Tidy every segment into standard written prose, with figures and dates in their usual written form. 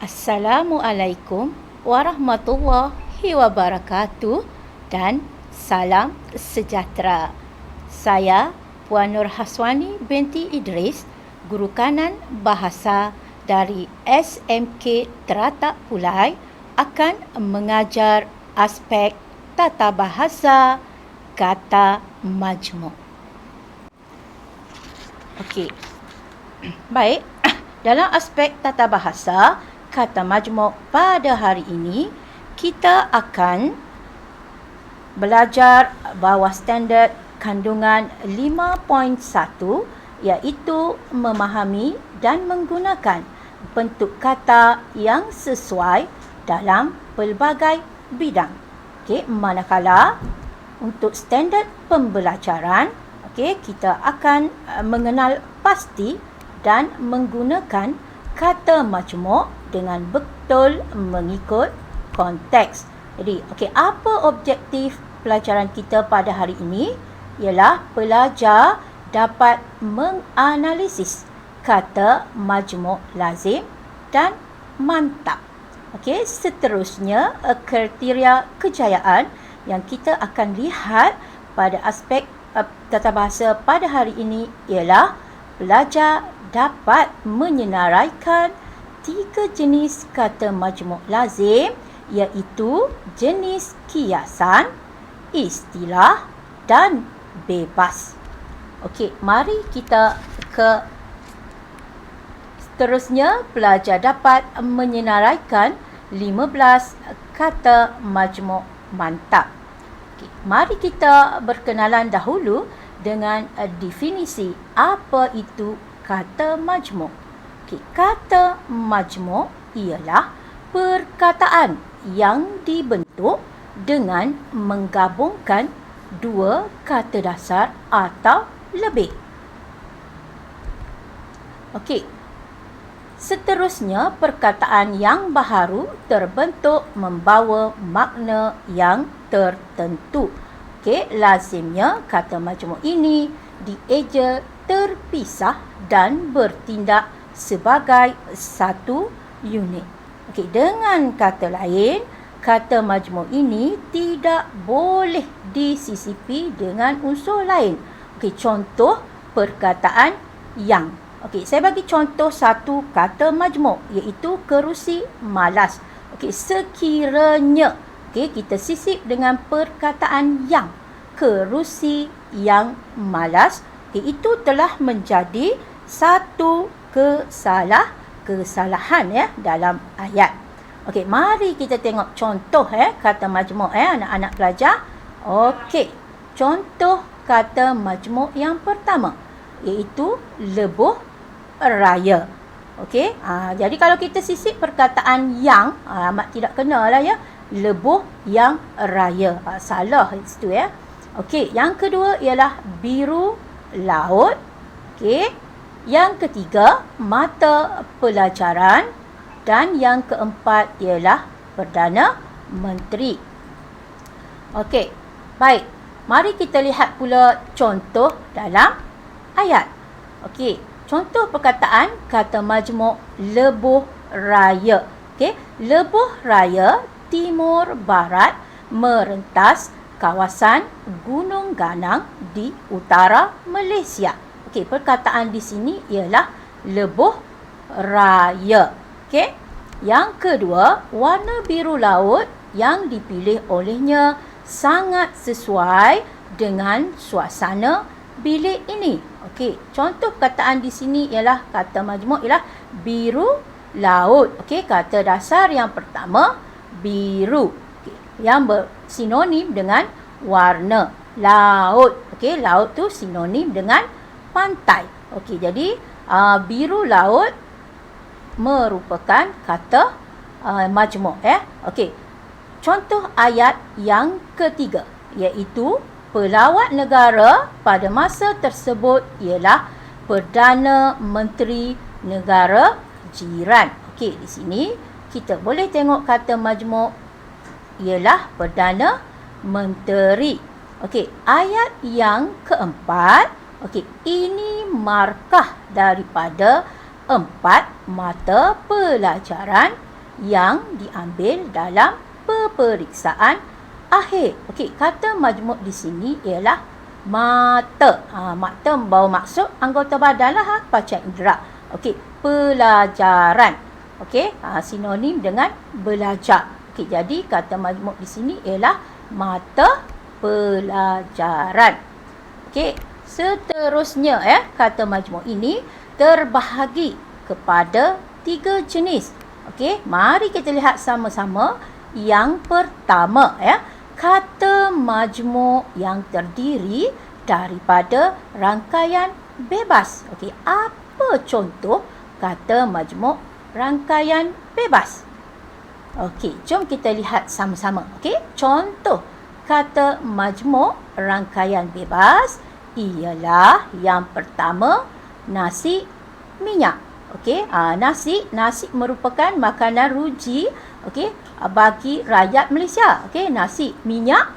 Assalamualaikum warahmatullahi wabarakatuh dan salam sejahtera. Saya Puan Nur Haswani binti Idris, Guru Kanan Bahasa dari SMK Teratak Pulai, akan mengajar aspek tata bahasa kata majmuk. Okey. Baik, dalam aspek tata bahasa kata majmuk pada hari ini, kita akan belajar bawah standard kandungan 5.1, iaitu memahami dan menggunakan bentuk kata yang sesuai dalam pelbagai bidang. Okey, manakala untuk standard pembelajaran, okey, kita akan mengenal pasti dan menggunakan kata majmuk dengan betul mengikut konteks. Jadi, okey, apa objektif pelajaran kita pada hari ini? Ialah pelajar dapat menganalisis kata majmuk lazim dan mantap. Okey, seterusnya kriteria kejayaan yang kita akan lihat pada aspek tata bahasa pada hari ini ialah pelajar dapat menyenaraikan 3 jenis kata majmuk lazim, iaitu jenis kiasan, istilah dan bebas. Okey, mari kita ke seterusnya. Pelajar dapat menyenaraikan 15 kata majmuk mantap. Okey, mari kita berkenalan dahulu dengan definisi apa itu kata majmuk. Okay, kata majmuk ialah perkataan yang dibentuk dengan menggabungkan 2 kata dasar atau lebih. Okey. Seterusnya, perkataan yang baharu terbentuk membawa makna yang tertentu. Okey, lazimnya kata majmuk ini dieja terpisah dan bertindak sebagai satu unit. Okey, dengan kata lain, kata majmuk ini tidak boleh disisipi dengan unsur lain. Okey, contoh perkataan yang. Okey, saya bagi contoh satu kata majmuk, iaitu kerusi malas. Okey, sekiranya kita sisip dengan perkataan yang, kerusi yang malas, itu telah menjadi satu kesalahan dalam ayat. Okey, mari kita tengok contoh kata majmuk anak-anak pelajar. Okey, contoh kata majmuk yang pertama iaitu lebuh raya. Okey, jadi kalau kita sisip perkataan yang, amat tidak kenalah ya. Lebuh yang raya. Salah itu ya. Okey, yang kedua ialah biru laut. Okey. Yang ketiga, mata pelajaran. Dan yang keempat ialah Perdana Menteri. Okey, baik. Mari kita lihat pula contoh dalam ayat. Okey, contoh perkataan kata majmuk lebuh raya. Okey, lebuh raya timur barat merentas kawasan Gunung Ganang di utara Malaysia. Okey, perkataan di sini ialah lebuh raya. Okey. Yang kedua, warna biru laut yang dipilih olehnya sangat sesuai dengan suasana bilik ini. Okey, contoh perkataan di sini ialah kata majmuk ialah biru laut. Okey, kata dasar yang pertama biru. Okey, yang bersinonim dengan warna laut. Okey, laut tu sinonim dengan pantai. Okey, jadi biru laut merupakan kata majmuk Okey. Contoh ayat yang ketiga iaitu pelawat negara pada masa tersebut ialah Perdana Menteri negara jiran. Okey, di sini kita boleh tengok kata majmuk ialah Perdana Menteri. Okey, ayat yang keempat. Okey, ini markah daripada 4 mata pelajaran yang diambil dalam peperiksaan akhir. Okey, kata majmuk di sini ialah mata. Mata membawa maksud anggota badan lah, panca indera. Okey, pelajaran. Okey, sinonim dengan belajar. Okey, jadi kata majmuk di sini ialah mata pelajaran. Okey, seterusnya kata majmuk ini terbahagi kepada 3 jenis. Okey, mari kita lihat sama-sama. Yang pertama kata majmuk yang terdiri daripada rangkaian bebas. Okey, apa contoh kata majmuk rangkaian bebas? Okey, jom kita lihat sama-sama. Okey, contoh kata majmuk rangkaian bebas ialah yang pertama nasi minyak. Okey, nasi merupakan makanan ruji bagi rakyat Malaysia. Okey, nasi minyak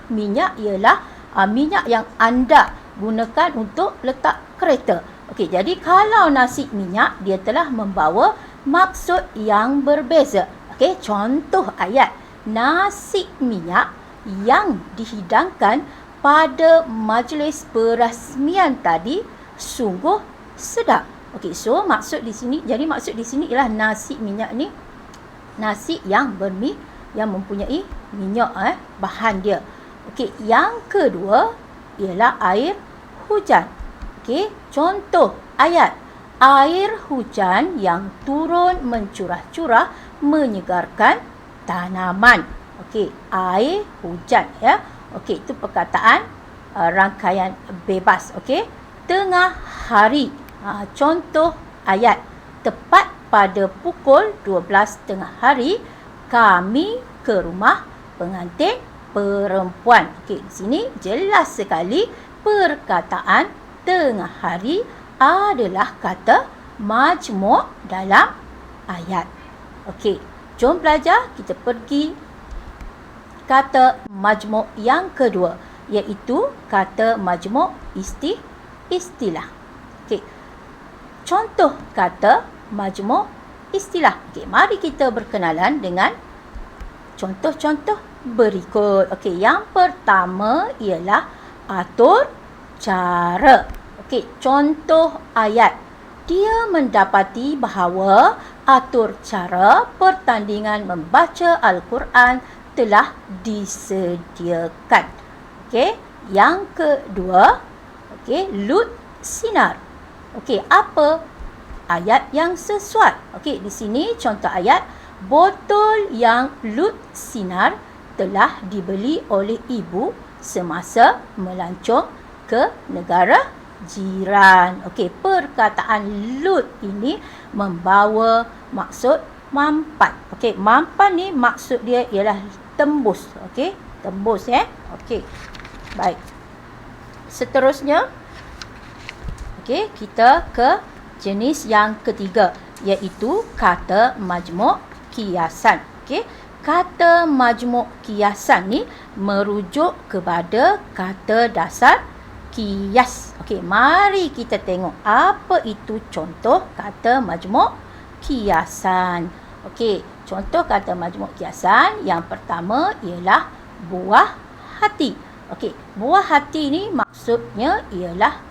ialah minyak yang anda gunakan untuk letak kereta. Okey, jadi kalau nasi minyak dia telah membawa maksud yang berbeza. Okey, contoh ayat nasi minyak yang dihidangkan pada majlis perasmian tadi sungguh sedap. Okey, so maksud di sini ialah nasi minyak ni nasi yang mempunyai minyak bahan dia. Okey, yang kedua ialah air hujan. Okey, contoh ayat air hujan yang turun mencurah-curah menyegarkan tanaman. Okey, air hujan Okey, itu perkataan rangkaian bebas. Okey, tengah hari. Contoh ayat tepat pada pukul 12 tengah hari kami ke rumah pengantin perempuan. Okey, di sini jelas sekali perkataan tengah hari adalah kata majmuk dalam ayat. Okey, jom belajar. Kita pergi kata majmuk yang kedua, iaitu kata majmuk istilah. Okey, contoh kata majmuk istilah. Okey, mari kita berkenalan dengan contoh-contoh berikut. Okey, yang pertama ialah atur cara. Okey, contoh ayat. Dia mendapati bahawa atur cara pertandingan membaca Al-Quran telah disediakan. Okey, yang kedua, lut sinar. Okey, apa ayat yang sesuai? Okey, di sini contoh ayat, botol yang lut sinar telah dibeli oleh ibu semasa melancong ke negara jiran. Okey, perkataan lut ini membawa maksud mampan. Okey, mampan ni maksud dia ialah tembus. Okey, tembus Okey, baik. Seterusnya, okey, kita ke jenis yang ketiga, iaitu kata majmuk kiasan. Okey, kata majmuk kiasan ni merujuk kepada kata dasar kias. Okey, mari kita tengok apa itu contoh kata majmuk kiasan. Okey, contoh kata majmuk kiasan yang pertama ialah buah hati. Okey, buah hati ni maksudnya ialah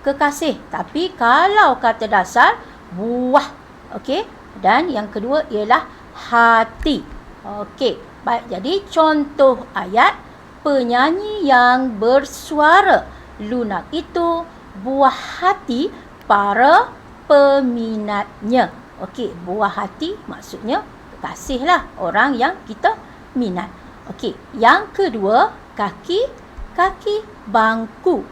kekasih. Tapi kalau kata dasar buah. Okey, dan yang kedua ialah hati. Okey, baik. Jadi contoh ayat, penyanyi yang bersuara lunak itu buah hati para peminatnya. Okey, buah hati maksudnya kekasih lah, orang yang kita minat. Okey, yang kedua, kaki bangku.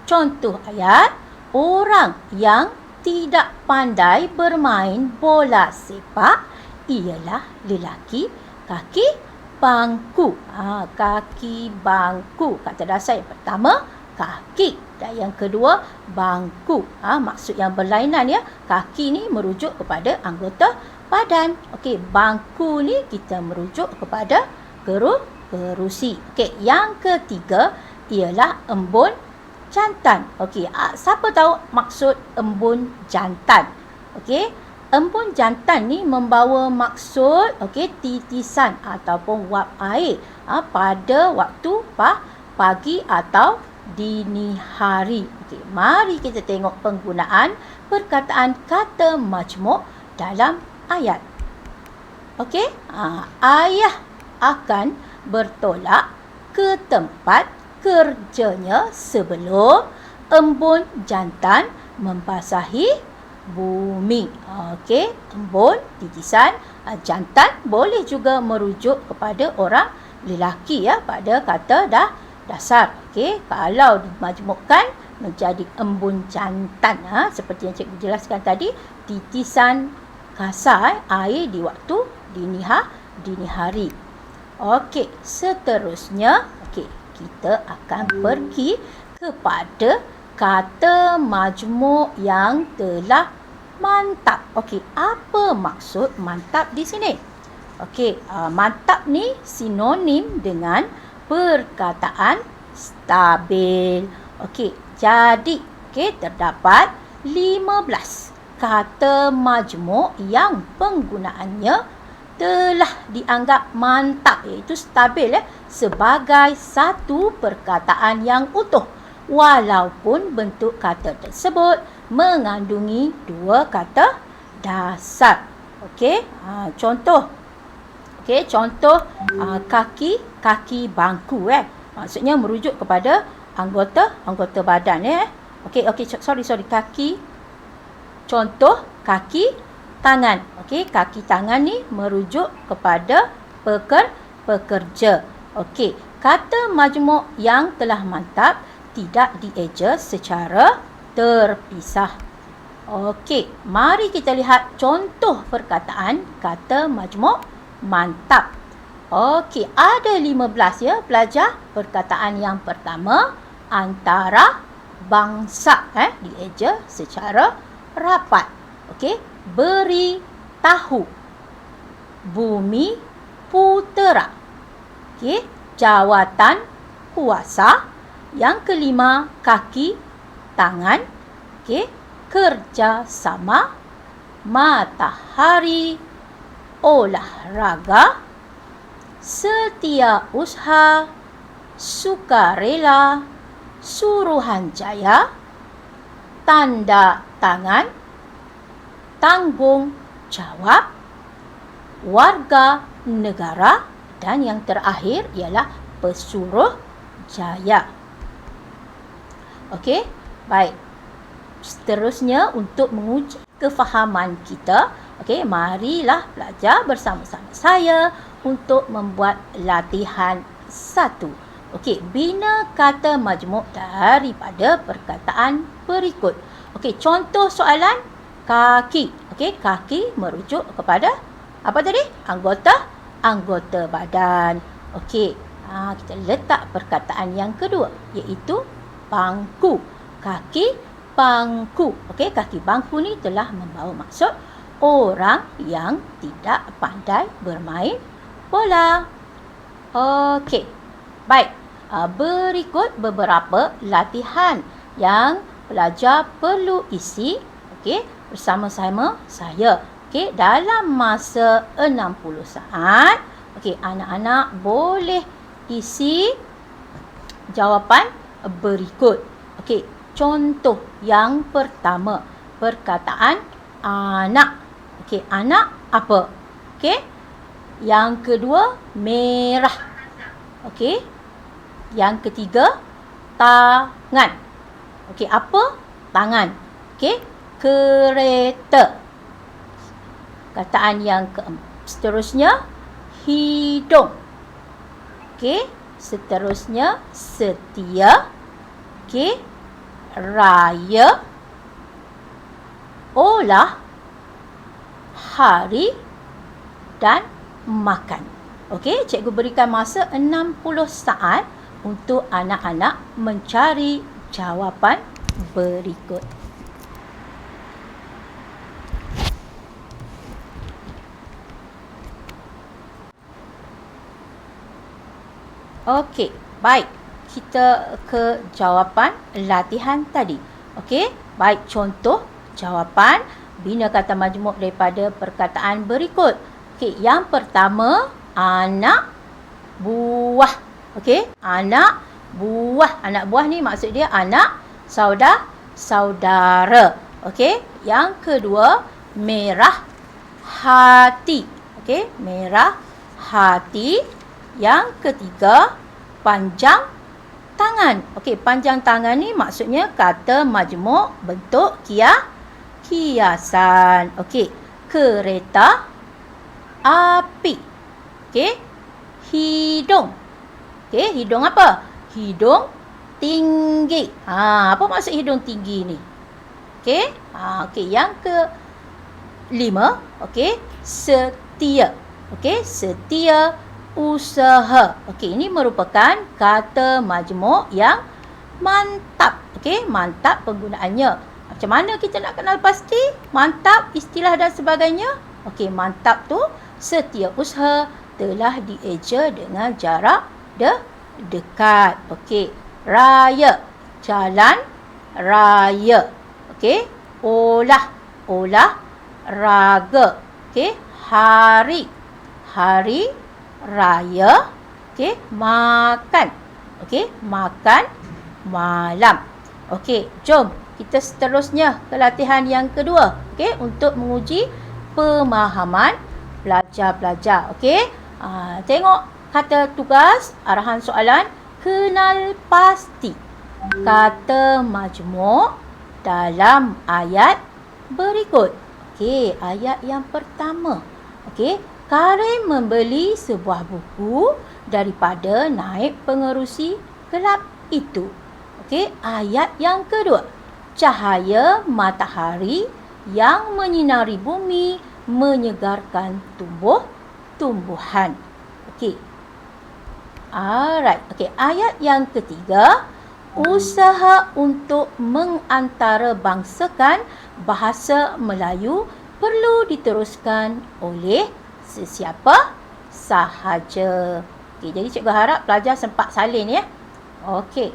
Contoh ayat, orang yang tidak pandai bermain bola sepak ialah lelaki kaki bangku. Kaki bangku. Kata dasar yang pertama kaki dan yang kedua bangku. Maksud yang berlainan Kaki ni merujuk kepada anggota badan. Okey, bangku ni kita merujuk kepada kerusi. Okey, yang ketiga ialah embun jantan. Okey, siapa tahu maksud embun jantan? Okey, embun jantan ni membawa maksud titisan ataupun wap air pada waktu pagi atau dini hari. Mari kita tengok penggunaan perkataan kata majmuk dalam ayat. Ayah akan bertolak ke tempat kerjanya sebelum embun jantan membasahi bumi. Embun, titisan, jantan boleh juga merujuk kepada orang lelaki pada kata dasar. Kalau dimajmukkan menjadi embun jantan, seperti yang cikgu jelaskan tadi, titisan kasar air di waktu dini hari. Seterusnya kita akan pergi kepada kata majmuk yang telah mantap. Apa maksud mantap di sini? Mantap ni sinonim dengan perkataan stabil. Jadi terdapat 15 kata majmuk yang penggunaannya telah dianggap mantap, iaitu stabil sebagai satu perkataan yang utuh, walaupun bentuk kata tersebut mengandungi dua kata dasar. Contoh kaki bangku, maksudnya merujuk kepada anggota badan. Sorry, kaki. Contoh kaki tangan. Kaki tangan ni merujuk kepada pekerja. Kata majmuk yang telah mantap tidak dieja secara terpisah. Mari kita lihat contoh perkataan kata majmuk mantap. Ada 15 pelajar. Perkataan yang pertama, antara bangsa, dieja secara rapat. Beri tahu, bumi putera. Jawatan kuasa. Yang kelima, kaki tangan. Kerjasama, matahari, olahraga, setia usaha, sukarela, suruhanjaya, tanda tangan, tanggung jawab, warga negara, dan yang terakhir ialah pesuruh jaya. Baik. Seterusnya, untuk menguji kefahaman kita, marilah belajar bersama-sama saya untuk membuat latihan 1. Bina kata majmuk daripada perkataan berikut. Contoh soalan, kaki. Kaki merujuk kepada apa tadi? Anggota badan. Kita letak perkataan yang kedua, iaitu bangku. Kaki bangku. Kaki bangku ni telah membawa maksud orang yang tidak pandai bermain bola. Baik. Berikut beberapa latihan yang pelajar perlu isi bersama-sama saya. Dalam masa 60 saat, anak-anak boleh isi jawapan berikut. Contoh yang pertama, perkataan anak. Anak apa? Yang kedua, merah. Yang ketiga, tangan. Apa? Tangan. Kereta. Kataan yang seterusnya, hidung. Seterusnya, setia. Raya. Olah. Hari. Dan makan. Cikgu berikan masa 60 saat untuk anak-anak mencari jawapan berikut. Baik. Kita ke jawapan latihan tadi. Baik, contoh jawapan Bina kata majmuk daripada perkataan berikut. Okey, yang pertama, anak buah. Okey, anak buah. Anak buah ni maksud dia anak saudara. Okey, yang kedua, merah hati. Okey, merah hati. Yang ketiga, panjang tangan. Okey, panjang tangan ni maksudnya kata majmuk bentuk kiasan. Okey, kereta api. Okey, hidung. Okey, hidung apa? Hidung tinggi. Apa maksud hidung tinggi ni? Okey, okey, yang kelima, okey, setia. Okey, setia usaha. Okey, ini merupakan kata majmuk yang mantap. Okey, mantap penggunaannya. Macam mana kita nak kenal pasti mantap, istilah dan sebagainya? Okey, mantap tu setia usaha telah dieja dengan jarak dekat. Okey, raya, jalan raya. Okey, olahraga. Okey, hari raya. Okey, makan. Okey, makan malam. Okey, jom kita seterusnya ke latihan yang kedua. Okey, untuk menguji pemahaman pelajar-pelajar. Okey, tengok kata tugas, arahan soalan, kenal pasti kata majmuk dalam ayat berikut. Okey, ayat yang pertama. Okey, Karim membeli sebuah buku daripada naib pengerusi kelab itu. Okey, ayat yang kedua. Cahaya matahari yang menyinari bumi menyegarkan tumbuhan. Okey. Alright. Okey, ayat yang ketiga. Usaha untuk mengantarabangsakan bahasa Melayu perlu diteruskan oleh sesiapa sahaja. Okey, jadi cikgu harap pelajar sempat salin ya. Okey.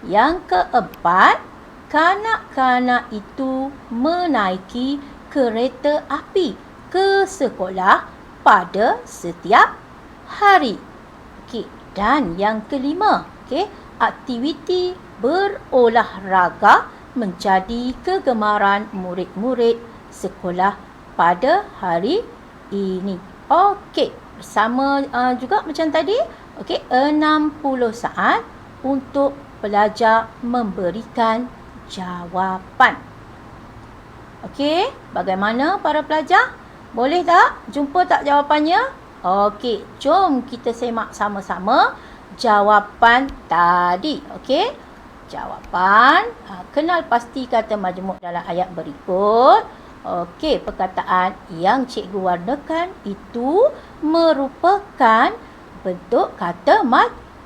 Yang keempat, kanak-kanak itu menaiki kereta api ke sekolah pada setiap hari. Okey, dan yang kelima, okey, aktiviti berolahraga menjadi kegemaran murid-murid sekolah pada hari ini. Okey, bersama juga macam tadi, okey, 60 saat untuk pelajar memberikan jawapan. Okey, bagaimana para pelajar? Boleh tak? Jumpa tak jawapannya? Okey, jom kita semak sama-sama jawapan tadi. Okey, jawapan. Kenal pasti kata majmuk dalam ayat berikut. Okey, perkataan yang cikgu warnakan itu merupakan bentuk kata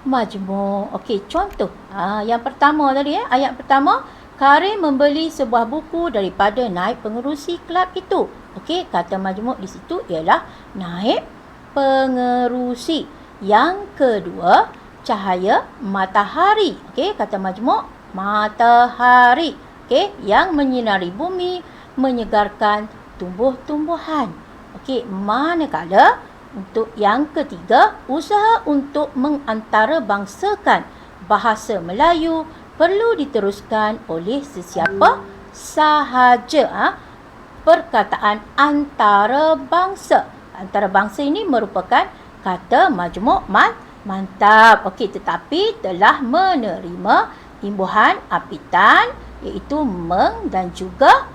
majmuk. Okey, contoh. Yang pertama tadi ayat pertama, Karim membeli sebuah buku daripada naib pengerusi kelab itu. Okey, kata majmuk di situ ialah naib pengerusi. Yang kedua, cahaya matahari. Okey, kata majmuk matahari. Okey, yang menyinari bumi, menyegarkan tumbuh-tumbuhan. Okey, manakala untuk yang ketiga, usaha untuk mengantarabangsakan bahasa Melayu perlu diteruskan oleh sesiapa sahaja. Perkataan antarabangsa. Antarabangsa ini merupakan kata majmuk mantap. Okey, tetapi telah menerima imbuhan apitan iaitu meng dan juga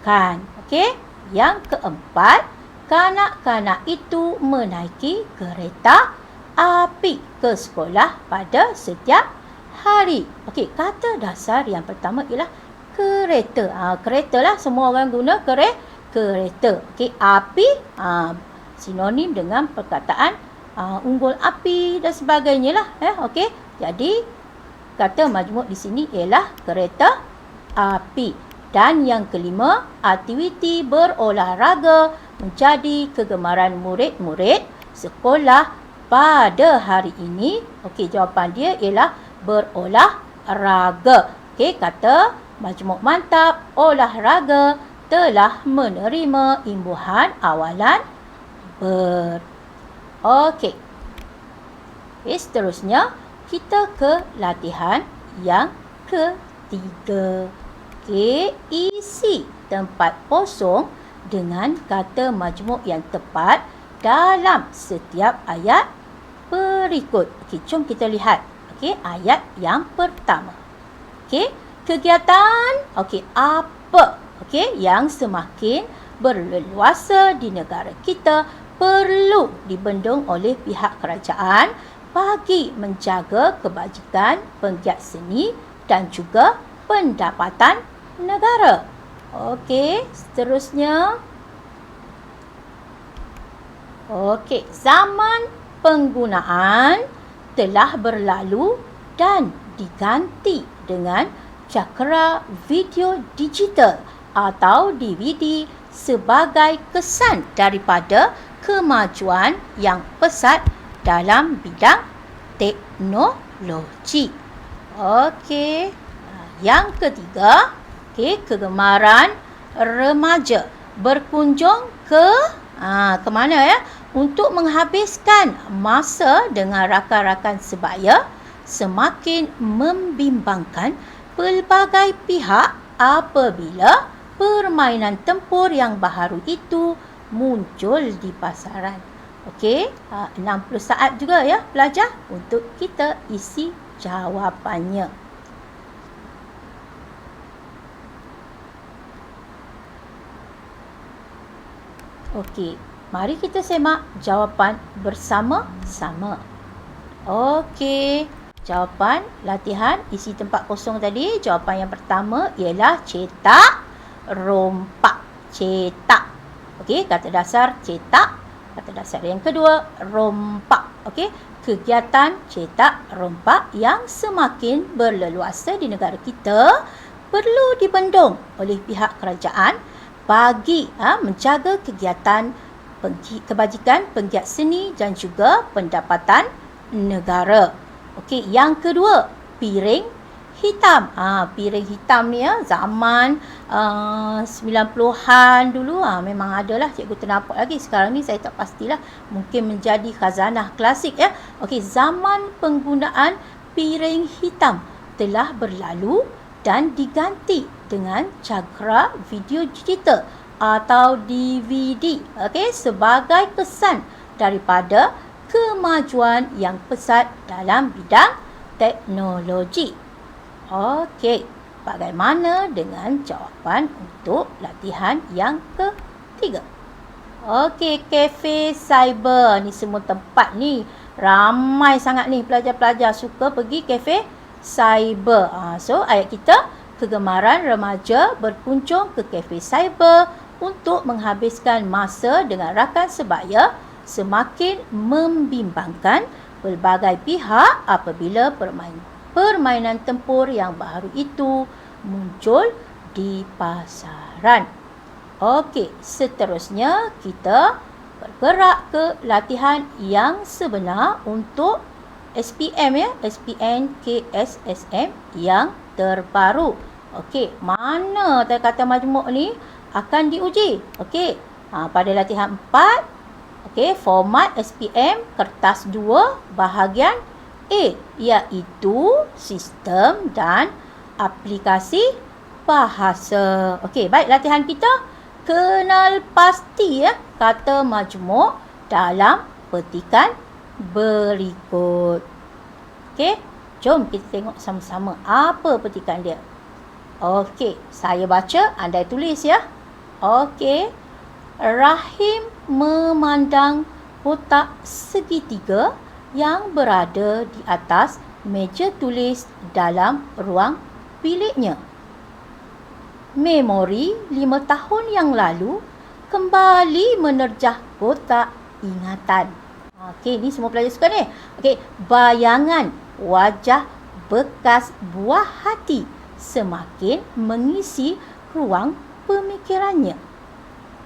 kan. Okey, yang keempat, kanak-kanak itu menaiki kereta api ke sekolah pada setiap hari. Okey, kata dasar yang pertama ialah kereta. Kereta lah, semua orang guna kereta. Okey, api sinonim dengan perkataan unggul api dan sebagainya lah. Okey, jadi kata majmuk di sini ialah kereta api. Dan yang kelima, aktiviti berolahraga menjadi kegemaran murid-murid sekolah pada hari ini. Okey, jawapan dia ialah berolahraga. Okey, kata majmuk mantap, olahraga telah menerima imbuhan awalan ber. Okey. Seterusnya kita ke latihan yang ketiga. Okey, isi tempat kosong dengan kata majmuk yang tepat dalam setiap ayat berikut. Okey, jom kita lihat. Okey, ayat yang pertama. Okey, kegiatan apa yang semakin berleluasa di negara kita perlu dibendung oleh pihak kerajaan bagi menjaga kebajikan penggiat seni dan juga pendapatan negara. Okey, seterusnya. Okey, zaman penggunaan telah berlalu dan diganti dengan cakera video digital atau DVD sebagai kesan daripada kemajuan yang pesat dalam bidang teknologi. Okey, yang ketiga, kegemaran remaja berkunjung ke mana ya? Untuk menghabiskan masa dengan rakan-rakan sebaya semakin membimbangkan pelbagai pihak apabila permainan tempur yang baharu itu muncul di pasaran. Okey, 60 saat juga ya pelajar untuk kita isi jawapannya. Okey, mari kita semak jawapan bersama-sama. Okey, jawapan latihan isi tempat kosong tadi, jawapan yang pertama ialah cetak rompak. Cetak. Okey, kata dasar cetak. Kata dasar yang kedua, rompak. Okey, kegiatan cetak rompak yang semakin berleluasa di negara kita perlu dibendung oleh pihak kerajaan bagi menjaga kegiatan kebajikan penggiat seni dan juga pendapatan negara. Okey, yang kedua, piring hitam. Piring hitam ni zaman 90-an dulu memang adalah, cikgu ternampak lagi. Sekarang ni saya tak pastilah, mungkin menjadi khazanah klasik ya. Okey, zaman penggunaan piring hitam telah berlalu dan diganti dengan cakera video digital atau DVD, sebagai kesan daripada kemajuan yang pesat dalam bidang teknologi. Okey, bagaimana dengan jawapan untuk latihan yang ketiga? Okey, kafe cyber ni semua tempat ni ramai sangat ni pelajar-pelajar suka pergi kafe cyber. So ayat kita, kegemaran remaja berkunjung ke kafe cyber untuk menghabiskan masa dengan rakan sebaya semakin membimbangkan pelbagai pihak apabila permainan tempur yang baru itu muncul di pasaran. Okey, seterusnya kita bergerak ke latihan yang sebenar untuk SPM ya, SPM KSSM yang terbaru. Okey, mana kata majmuk ni akan diuji? Okey, pada latihan 4, okey, format SPM kertas 2 bahagian A, iaitu sistem dan aplikasi bahasa. Okey, baik, latihan kita kenal pasti ya kata majmuk dalam petikan berikut. Okey, jom kita tengok sama-sama apa petikan dia. Okey, saya baca, anda tulis ya. Okey, Rahim memandang kotak segitiga yang berada di atas meja tulis dalam ruang biliknya. Memori 5 tahun yang lalu kembali menerjah kotak ingatan. Okey, ni semua pelajar suka ni. Okey, bayangan wajah bekas buah hati semakin mengisi ruang pemikirannya.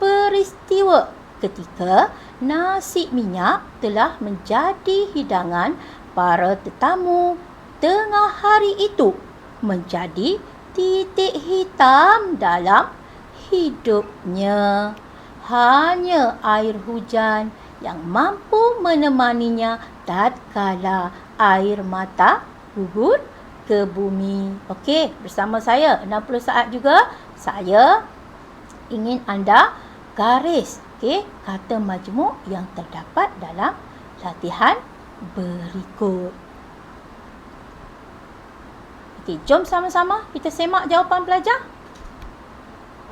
Peristiwa ketika nasi minyak telah menjadi hidangan para tetamu tengah hari itu menjadi titik hitam dalam hidupnya. Hanya air hujan yang mampu menemaninya tatkala air mata gugur ke bumi. Okey, bersama saya 60 saat juga. Saya ingin anda garis kata majmuk yang terdapat dalam latihan berikut. Okey, jom sama-sama kita semak jawapan pelajar.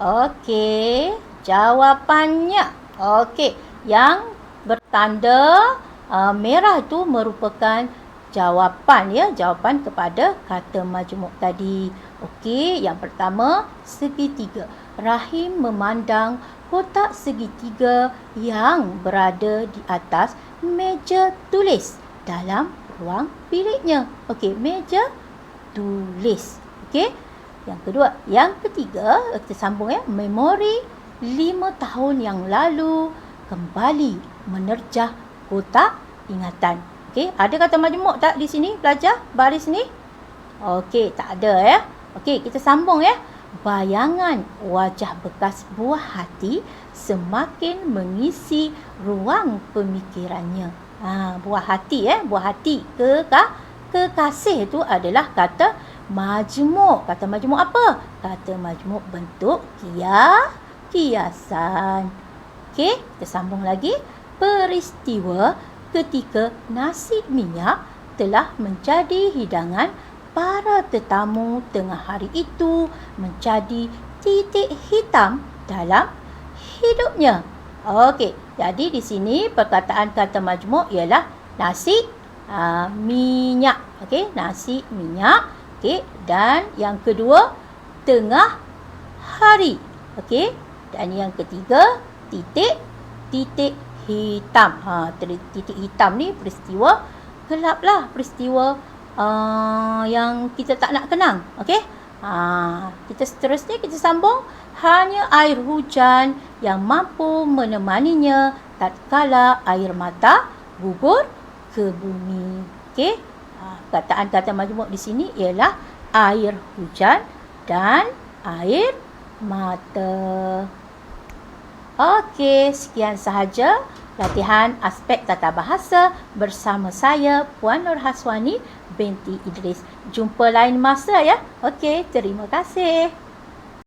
Okey, jawapannya. Okey, yang bertanda merah itu merupakan jawapan ya, jawapan kepada kata majmuk tadi. Okey, yang pertama segitiga. Rahim memandang kotak segitiga yang berada di atas meja tulis dalam ruang biliknya. Okey, meja tulis. Okey. Yang kedua, yang ketiga, kita sambung ya. Memori 5 tahun yang lalu kembali menerjah kotak ingatan. Okey, ada kata majmuk tak di sini pelajar? Baris ni? Okey, tak ada ya. Okey, kita sambung ya. Bayangan wajah bekas buah hati semakin mengisi ruang pemikirannya. Buah hati buah hati. Kekasih itu adalah kata majmuk. Kata majmuk apa? Kata majmuk bentuk kiasan. Okey, kita sambung lagi. Peristiwa ketika nasi minyak telah menjadi hidangan para tetamu tengah hari itu menjadi titik hitam dalam hidupnya. Okey, jadi di sini perkataan kata majmuk ialah nasi minyak. Okey, nasi minyak. Okey, dan yang kedua tengah hari. Okey, dan yang ketiga titik hitam. Titik hitam ni peristiwa gelap lah, peristiwa yang kita tak nak kenang. Okey, kita seterusnya kita sambung. Hanya air hujan yang mampu menemaninya tatkala air mata gugur ke bumi. Okey, kataan kata majmuk di sini ialah air hujan dan air mata. Okey, sekian sahaja latihan aspek tata bahasa bersama saya Puan Nur Haswani binti Idris. Jumpa lain masa ya. Okey, terima kasih.